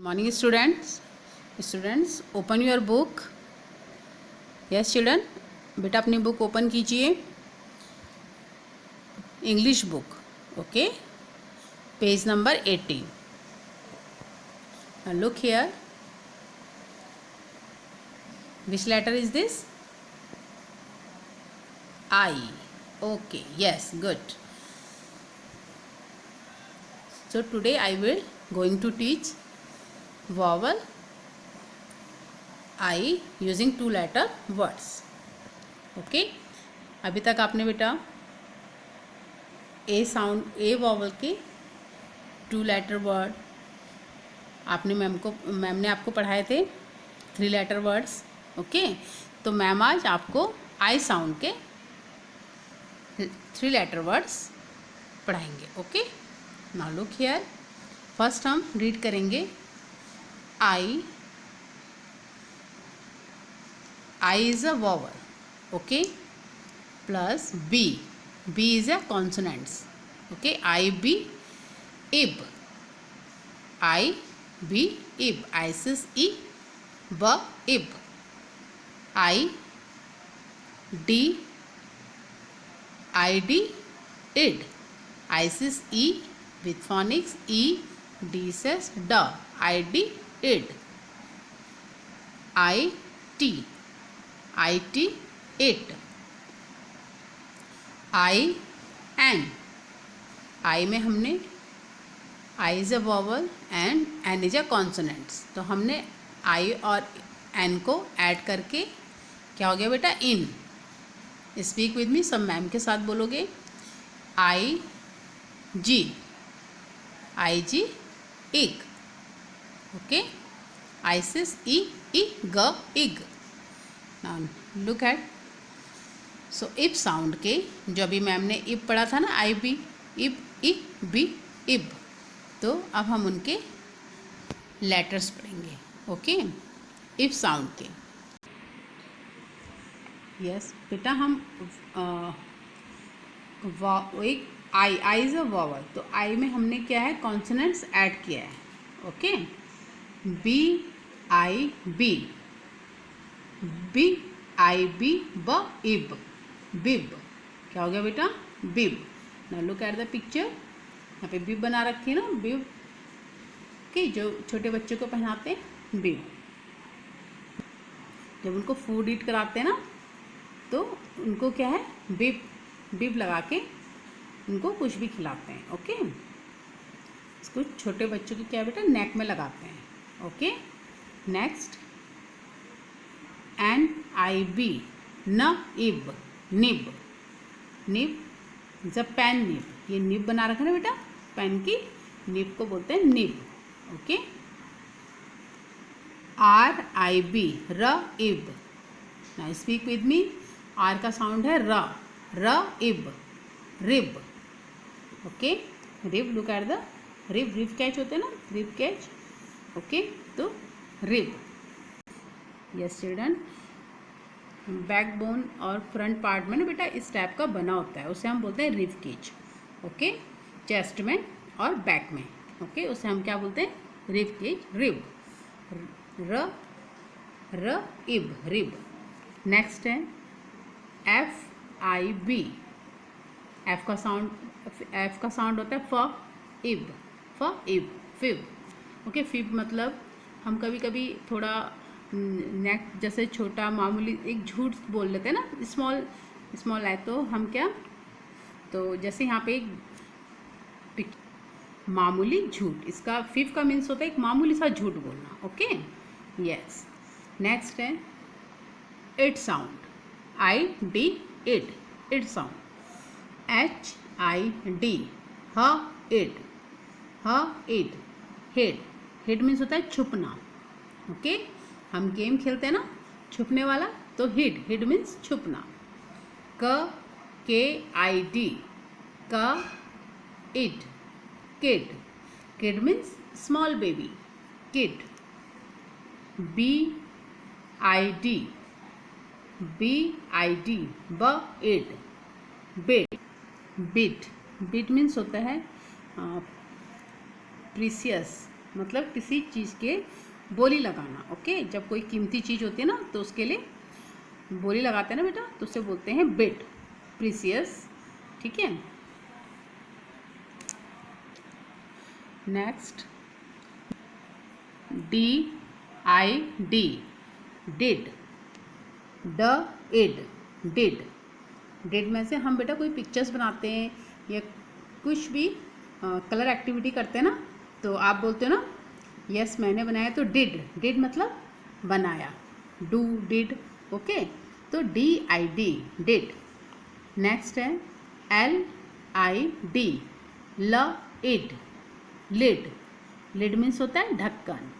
Morning students open your book. Yes children, बेटा अपनी book open कीजिए. English book. Okay, page number 18. Now look here. Which letter is this? I. Okay, yes, good. So today I will going to teach vowel I using two letter words. Okay, अभी तक आपने बेटा A sound A vowel के two letter word आपने ma'am ने आपको पढ़ाए थे थ्री लेटर वर्ड्स. ओके, तो मैम आज आपको आई साउंड के थ्री लेटर वर्ड्स पढ़ाएंगे. Okay, now look here. First हम रीड करेंगे I. I is a vowel. Okay, plus B. B is a consonants. Okay, I B इब. I B इब. I says ई ब इब. I D I D id. आइसिस e with phonics e d says d. I d id. I t it. I n. I में हमने I is a vowel and n is a consonants. तो हमने I और n को add करके क्या हो गया बेटा इन. स्पीक विद मी, सब मैम के साथ बोलोगे. आई जी. आई जी इग. ओके, आइसिस ई ग इग. Now look at. सो इब साउंड के जो अभी मैम ने इब पढ़ा था ना, आई बी इब ई बी इब, तो अब हम उनके लेटर्स पढ़ेंगे. ओके, इब साउंड के. यस बेटा, हम एक आई इज़ अ वॉवल, तो आई में हमने क्या है कॉन्सोनेंट्स ऐड किया है. Okay, B I B. B I B b ib. Bib. क्या हो गया बेटा bib. Now look at the picture. यहाँ पे बिब बना रखी है ना, बिब के जो छोटे बच्चों को पहनाते हैं बिब. जब उनको फूड ईट कराते हैं ना, तो उनको क्या है बिब बिब लगा के उनको कुछ भी खिलाते हैं. ओके, इसको छोटे बच्चों की क्या बेटा नेक में लगाते हैं. Okay, next N I B न ib. Nib. Nib is a pen nib. ये निब बना रखा है ना बेटा, पेन की निब को बोलते हैं nib. Okay, R I B r ib. Now speak with me. R का साउंड है r. R ib. Rib. Okay, rib. Look at the rib. Rib catch होते हैं ना, रिब कैच. ओके, तो रिब. यस चिल्ड्रन, बैकबोन और front part में ना बेटा इस टाइप का बना होता है, उसे हम बोलते हैं रिब केज. ओके, चेस्ट में और बैक में. ओके, उसे हम क्या बोलते हैं रिब केज. रिब. र र इब. रिब. नेक्स्ट है एफ आई बी. एफ का साउंड होता है फ इब. फ इब. फिब. ओके, फिब मतलब हम कभी कभी थोड़ा नेक जैसे छोटा मामूली एक झूठ बोल लेते हैं ना, स्मॉल है, तो हम क्या, तो जैसे यहाँ पे एक मामूली झूठ, इसका फिब का मीन्स होता है एक मामूली सा झूठ बोलना. Okay, yes. नेक्स्ट है it sound. I D id. Id sound. H I D. ह इड. ह इड. हिड. हिड मीन्स होता है छुपना. ओके, हम गेम खेलते हैं ना छुपने वाला, तो हिड. हिड मीन्स छुपना. K K I D. K id. Kid. Kid means small baby. Kid. B I D. B I D b id. Bid. Bid. Bid means होता है प्रीसियस, मतलब किसी चीज़ के बोली लगाना। ओके, जब कोई कीमती चीज़ होती है ना तो उसके लिए बोली लगाते हैं ना बेटा, तो उसे बोलते हैं बिड, प्रीसियस। ठीक है, next DID, did, did. Did में से हम बेटा कोई पिक्चर्स बनाते हैं या कुछ भी कलर एक्टिविटी करते हैं ना, तो आप बोलते हो ना यस मैंने बनाया, तो डिड मतलब बनाया, डू, डिड। ओके, तो DID, डिड। नेक्स्ट है LID, lid, lid. Lid means होता है ढक्कन।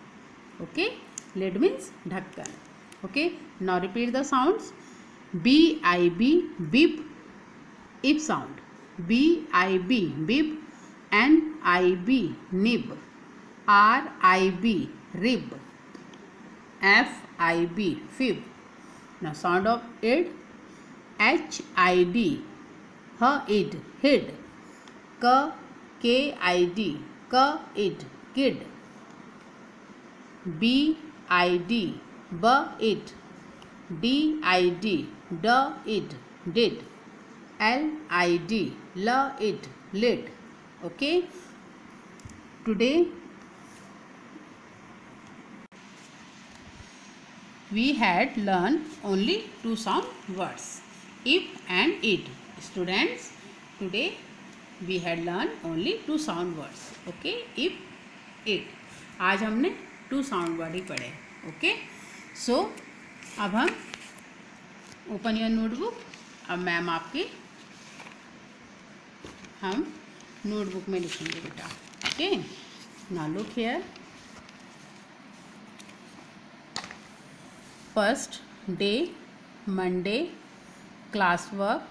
ओके, लिड मीन्स ढक्कन। Okay, now repeat the sounds. BIB, bib, ib sound, BIB, bib, NIB, nib, RIB, rib, FIB, fib. Now sound of id, HID, hid, hid, KID, kid, kid, BID, bid, DID, did, did, LID, lid, lid. Okay, today we had learned only two sound words, if and it. Students, today we had learned only two sound words. Okay, if, it. आज हमने to sound word ही पढ़े. Okay, so अब हम open your notebook. अब ma'am आपकी हम notebook में लिखेंगे बेटा. Okay, now look here. First day, Monday, class work,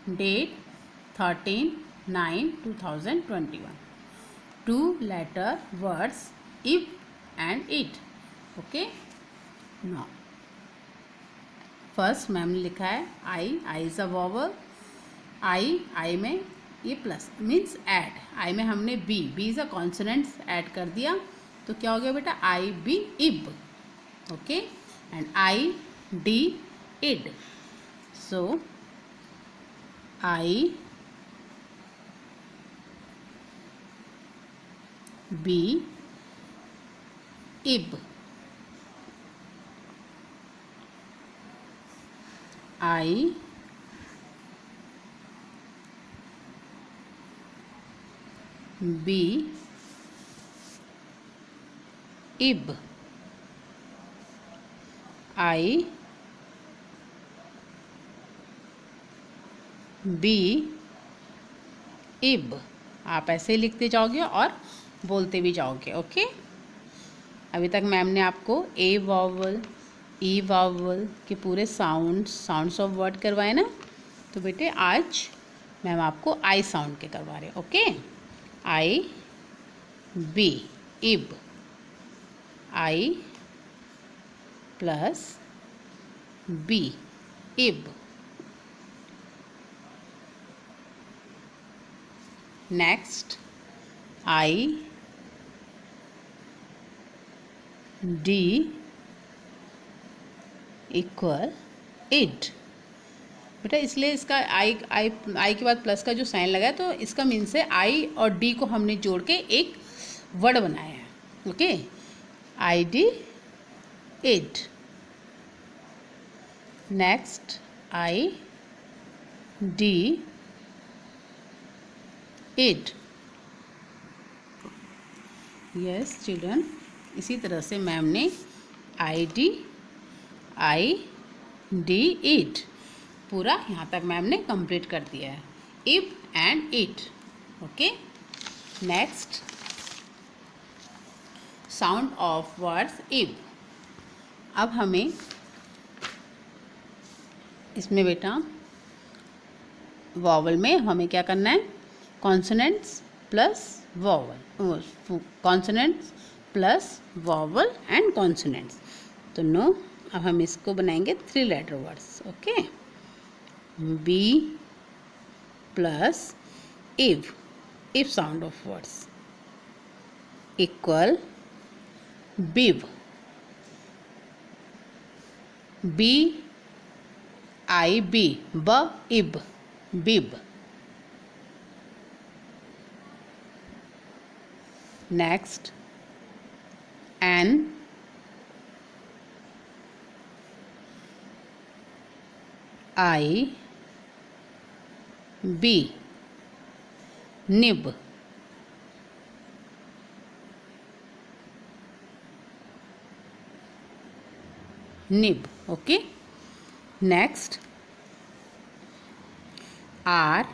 date 13/9/2021. Two letter words, if and it. Okay, now first ma'am ने लिखा है आई इज़ अ वॉवल. आई में ये प्लस मीन्स ऐड. आई में हमने B is a consonants add कर दिया, तो क्या हो गया बेटा IB, ib. Okay, and ID, id. So IB, ib. IB, ib. IB, इब. आप ऐसे ही लिखते जाओगे और बोलते भी जाओगे. ओके, अभी तक मैम ने आपको ए वावल, ई वावल के पूरे साउंड्स ऑफ वर्ड करवाए ना, तो बेटे आज मैम आपको आई साउंड के करवा रहे. Okay, IB, ib. I plus B, ib. Next ID, equal id. बेटा इसलिए इसका आई के बाद प्लस का जो साइन लगा है, तो इसका मीन्स है आई और डी को हमने जोड़ के एक वर्ड बनाया है. Okay, ID, id. Next ID, id. Yes children, इसी तरह से मैम ने ID, इड पूरा यहाँ तक मैम ने कंप्लीट कर दिया है. If and it. Okay, next sound of words if. अब हमें इसमें बेटा वॉवल में हमें क्या करना है, consonants plus vowel, consonants plus vowel and consonants. तो नो, अब हम इसको बनाएंगे 3 letter words. Okay, B plus if sound of words, equal bib, BIB, ib, bib. Next NIB, nib, nib. Okay, next R,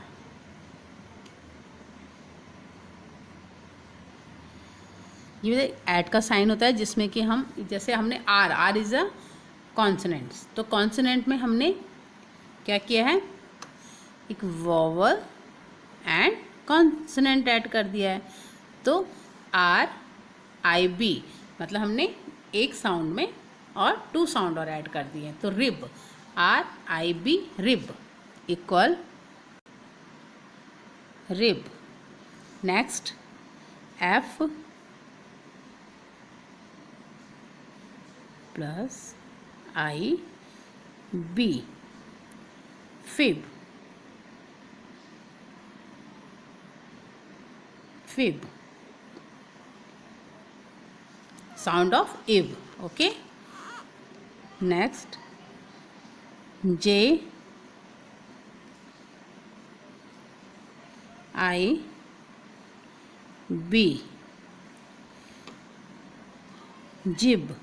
ये ऐड का sign होता है जिसमें कि हम, जैसे हमने R इज़ अ कॉन्सोनेंट्स, तो कॉन्सोनेंट में हमने क्या किया है, एक वोवल एंड कॉन्सोनेंट ऐड कर दिया है। तो RIB मतलब हमने एक साउंड में और 2 साउंड और ऐड कर दिए हैं, तो rib, RIB, rib equal rib. Next F plus IB, fib, fib, sound of इब। ओके, नेक्स्ट JIB, जिब,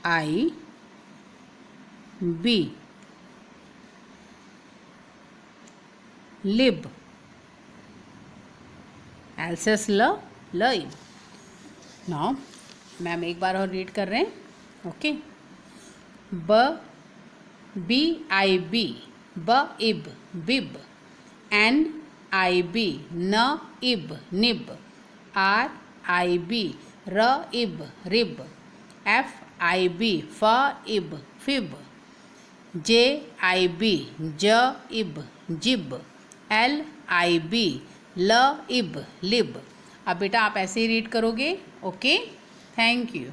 LIB, लिब, एल्सेस लिब। नाउ मैम एक बार और रीड कर रहे हैं। ओके, BIB, इब, बिब, NIB, इब, निब, RIB, इब, रिब, FIB, इब, फिब, JIB, इब, जिब, LIB, इब, लिब। अब बेटा आप ऐसे ही रीड करोगे। Okay, thank you.